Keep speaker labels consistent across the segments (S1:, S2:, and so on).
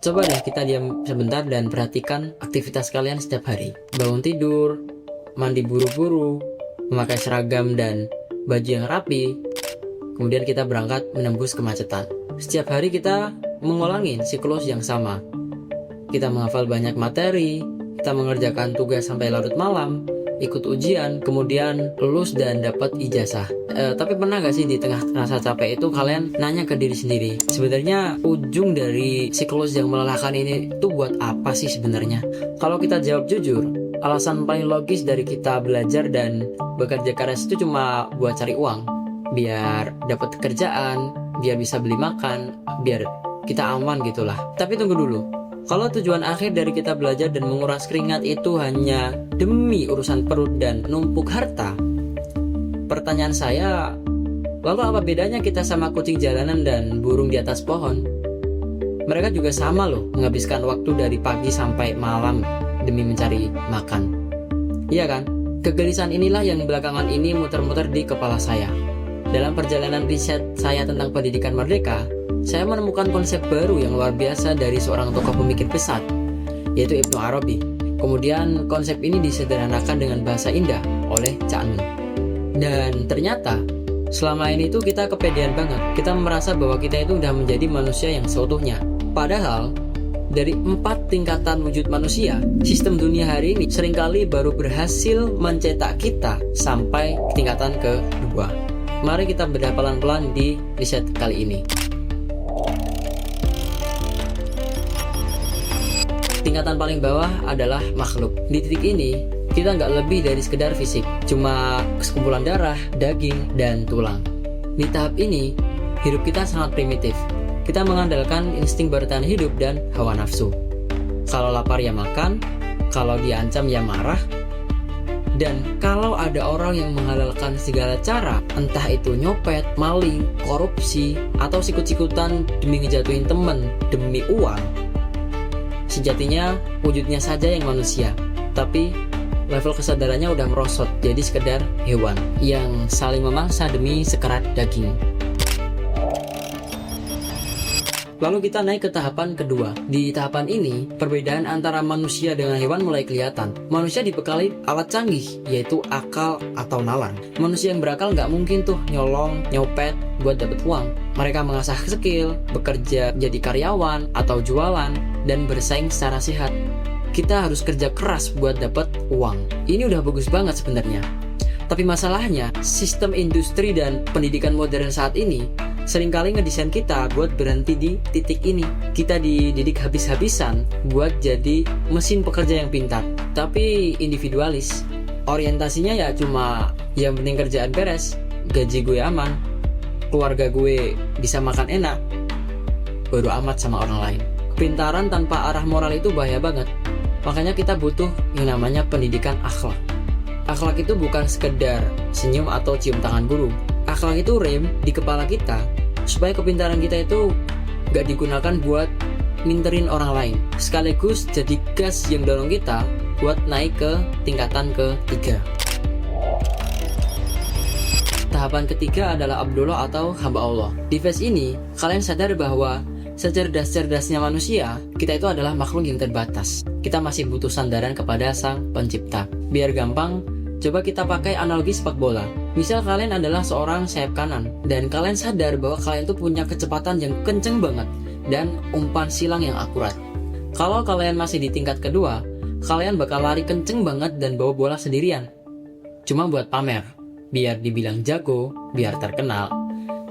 S1: Coba deh kita diam sebentar dan perhatikan aktivitas kalian setiap hari. Bangun tidur, mandi buru-buru, memakai seragam dan baju yang rapi, kemudian kita berangkat menembus kemacetan. Setiap hari kita mengulangi siklus yang sama. Kita menghafal banyak materi, kita mengerjakan tugas sampai larut malam, ikut ujian, kemudian lulus dan dapat ijazah. Tapi pernah gak sih di tengah rasa capek itu kalian nanya ke diri sendiri, sebenarnya ujung dari siklus yang melelahkan ini tuh buat apa sih sebenarnya? Kalau kita jawab jujur, alasan paling logis dari kita belajar dan bekerja keras itu cuma buat cari uang, biar dapat kerjaan, biar bisa beli makan, biar kita aman gitulah. Tapi tunggu dulu, kalau tujuan akhir dari kita belajar dan menguras keringat itu hanya demi urusan perut dan numpuk harta, pertanyaan saya, lalu apa bedanya kita sama kucing jalanan dan burung di atas pohon? Mereka juga sama loh, menghabiskan waktu dari pagi sampai malam demi mencari makan. Iya kan? Kegelisahan inilah yang belakangan ini muter-muter di kepala saya. Dalam perjalanan riset saya tentang pendidikan merdeka, saya menemukan konsep baru yang luar biasa dari seorang tokoh pemikir besar, yaitu Ibnu Arabi. Kemudian konsep ini disederhanakan dengan bahasa indah oleh Cak Nun. Dan ternyata selama ini tuh kita kepedean banget. Kita merasa bahwa kita itu udah menjadi manusia yang seutuhnya. Padahal dari 4 tingkatan wujud manusia, sistem dunia hari ini seringkali baru berhasil mencetak kita sampai tingkatan kedua. Mari kita bedah pelan-pelan di riset kali ini. Tingkatan paling bawah adalah makhluk. Di titik ini, kita nggak lebih dari sekedar fisik, cuma sekumpulan darah, daging, dan tulang. Di tahap ini, hidup kita sangat primitif. Kita mengandalkan insting bertahan hidup dan hawa nafsu. Kalau lapar ya makan, kalau diancam ya marah, dan kalau ada orang yang menghalalkan segala cara, entah itu nyopet, maling, korupsi, atau sikut-sikutan demi ngejatuhin temen, demi uang, sejatinya wujudnya saja yang manusia, tapi level kesadarannya udah merosot jadi sekedar hewan yang saling memangsa demi sekerat daging. Lalu kita naik ke tahapan kedua. Di tahapan ini, perbedaan antara manusia dengan hewan mulai kelihatan. Manusia dibekali alat canggih, yaitu akal atau nalar. Manusia yang berakal nggak mungkin tuh nyolong, nyopet buat dapet uang. Mereka mengasah skill, bekerja jadi karyawan atau jualan, dan bersaing secara sehat. Kita harus kerja keras buat dapat uang. Ini udah bagus banget sebenarnya. Tapi masalahnya, sistem industri dan pendidikan modern saat ini seringkali ngedesain kita buat berhenti di titik ini. Kita dididik habis-habisan buat jadi mesin pekerja yang pintar, tapi individualis. Orientasinya ya cuma yang penting kerjaan beres, gaji gue aman, keluarga gue bisa makan enak, bodo amat sama orang lain. Kepintaran tanpa arah moral itu bahaya banget. Makanya kita butuh yang namanya pendidikan akhlak. Akhlak itu bukan sekedar senyum atau cium tangan guru. Akhlak itu rem di kepala kita supaya kepintaran kita itu gak digunakan buat minterin orang lain, sekaligus jadi gas yang dorong kita buat naik ke tingkatan ketiga. Tahapan ketiga adalah Abdullah atau hamba Allah. Di phase ini, kalian sadar bahwa secerdas-cerdasnya manusia, kita itu adalah makhluk yang terbatas. Kita masih butuh sandaran kepada Sang Pencipta. Biar gampang, coba kita pakai analogi sepak bola. Misal kalian adalah seorang sayap kanan, dan kalian sadar bahwa kalian tuh punya kecepatan yang kenceng banget, dan umpan silang yang akurat. Kalau kalian masih di tingkat kedua, kalian bakal lari kenceng banget dan bawa bola sendirian. Cuma buat pamer, biar dibilang jago, biar terkenal.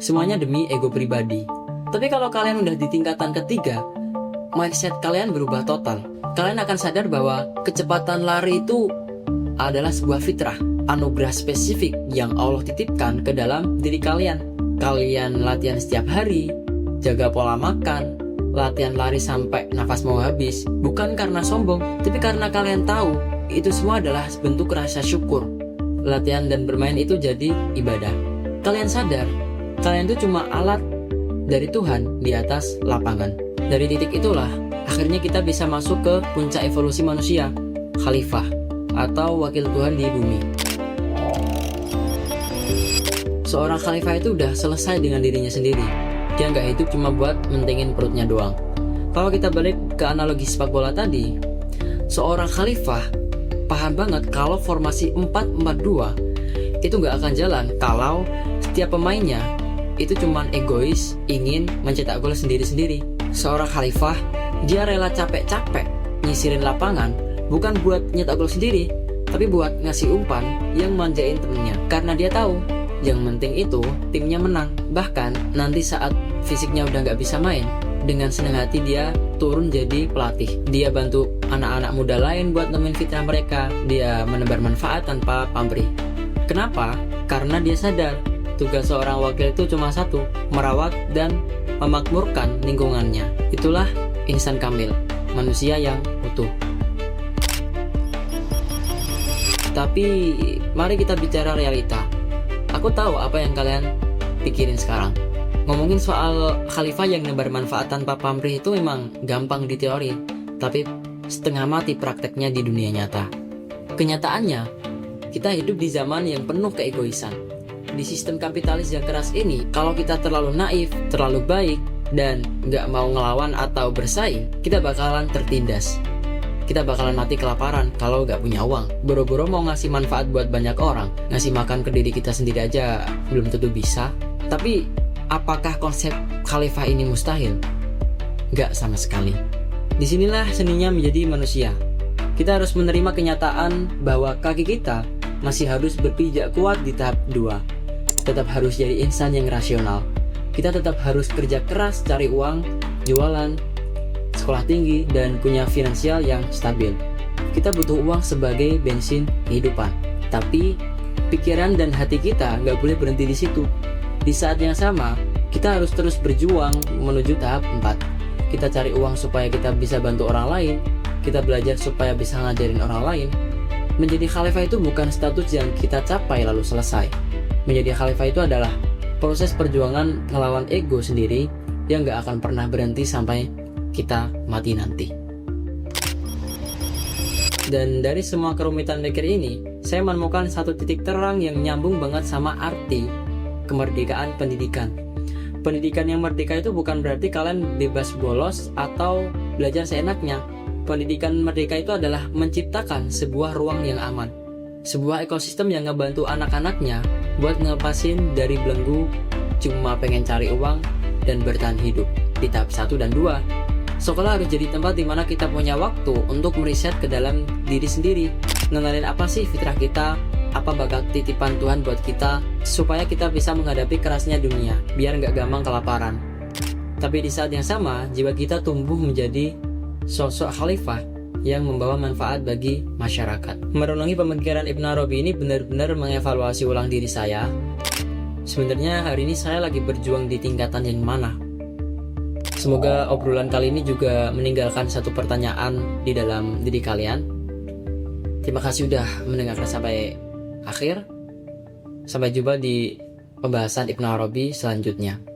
S1: Semuanya demi ego pribadi. Tapi kalau kalian udah di tingkatan ketiga, mindset kalian berubah total. Kalian akan sadar bahwa kecepatan lari itu adalah sebuah fitrah, anugerah spesifik yang Allah titipkan ke dalam diri kalian. Kalian latihan setiap hari, jaga pola makan, latihan lari sampai nafas mau habis, bukan karena sombong, tapi karena kalian tahu itu semua adalah bentuk rasa syukur. Latihan dan bermain itu jadi ibadah. Kalian sadar, kalian itu cuma alat dari Tuhan di atas lapangan. Dari titik itulah akhirnya kita bisa masuk ke puncak evolusi manusia, khalifah atau wakil Tuhan di bumi. Seorang khalifah itu udah selesai dengan dirinya sendiri. Dia nggak hidup cuma buat mentingin perutnya doang. Kalau kita balik ke analogi sepak bola tadi, seorang khalifah paham banget kalau formasi 4-4-2 itu nggak akan jalan kalau setiap pemainnya itu cuman egois ingin mencetak gol sendiri-sendiri. Seorang khalifah, dia rela capek-capek nyisirin lapangan bukan buat nyetak gol sendiri, tapi buat ngasih umpan yang manjain temennya. Karena dia tahu yang penting itu timnya menang. Bahkan nanti saat fisiknya udah nggak bisa main, dengan senang hati dia turun jadi pelatih. Dia bantu anak-anak muda lain buat nemuin fitrah mereka. Dia menebar manfaat tanpa pamrih. Kenapa? Karena dia sadar tugas seorang wakil itu cuma satu, merawat dan memakmurkan lingkungannya. Itulah insan kamil, manusia yang utuh. Tapi mari kita bicara realita. Aku tahu apa yang kalian pikirin sekarang. Ngomongin soal khalifah yang nebar manfaat tanpa pamrih itu memang gampang di teori, tapi setengah mati prakteknya di dunia nyata. Kenyataannya, kita hidup di zaman yang penuh keegoisan. Di sistem kapitalis yang keras ini, kalau kita terlalu naif, terlalu baik, dan nggak mau ngelawan atau bersaing, kita bakalan tertindas. Kita bakalan mati kelaparan kalau nggak punya uang. Boro-boro mau ngasih manfaat buat banyak orang, ngasih makan ke diri kita sendiri aja belum tentu bisa. Tapi apakah konsep khalifah ini mustahil? Nggak sama sekali. Disinilah seninya menjadi manusia. Kita harus menerima kenyataan bahwa kaki kita masih harus berpijak kuat di tahap 2. Tetap harus jadi insan yang rasional. Kita tetap harus kerja keras cari uang, jualan, sekolah tinggi, dan punya finansial yang stabil. Kita butuh uang sebagai bensin kehidupan. Tapi pikiran dan hati kita nggak boleh berhenti di situ. Di saat yang sama, kita harus terus berjuang menuju tahap 4. Kita cari uang supaya kita bisa bantu orang lain. Kita belajar supaya bisa ngajarin orang lain. Menjadi khalifah itu bukan status yang kita capai lalu selesai. Menjadi khalifah itu adalah proses perjuangan ngelawan ego sendiri yang gak akan pernah berhenti sampai kita mati nanti. Dan dari semua kerumitan mikir ini, saya menemukan satu titik terang yang nyambung banget sama arti kemerdekaan pendidikan. Pendidikan yang merdeka itu bukan berarti kalian bebas bolos atau belajar seenaknya. Pendidikan merdeka itu adalah menciptakan sebuah ruang yang aman, sebuah ekosistem yang ngebantu anak-anaknya buat ngelepasin dari belenggu cuma pengen cari uang dan bertahan hidup. Di tahap 1 dan 2, sekolah harus jadi tempat dimana kita punya waktu untuk meriset ke dalam diri sendiri, ngenalin apa sih fitrah kita, apa bakat titipan Tuhan buat kita, supaya kita bisa menghadapi kerasnya dunia, biar nggak gampang kelaparan. Tapi di saat yang sama, jiwa kita tumbuh menjadi sosok khalifah yang membawa manfaat bagi masyarakat. Merenungi pemikiran Ibnu Arabi ini benar-benar mengevaluasi ulang diri saya. Sebenarnya hari ini saya lagi berjuang di tingkatan yang mana? Semoga obrolan kali ini juga meninggalkan satu pertanyaan di dalam diri kalian. Terima kasih sudah mendengarkan sampai akhir. Sampai jumpa di pembahasan Ibnu Arabi selanjutnya.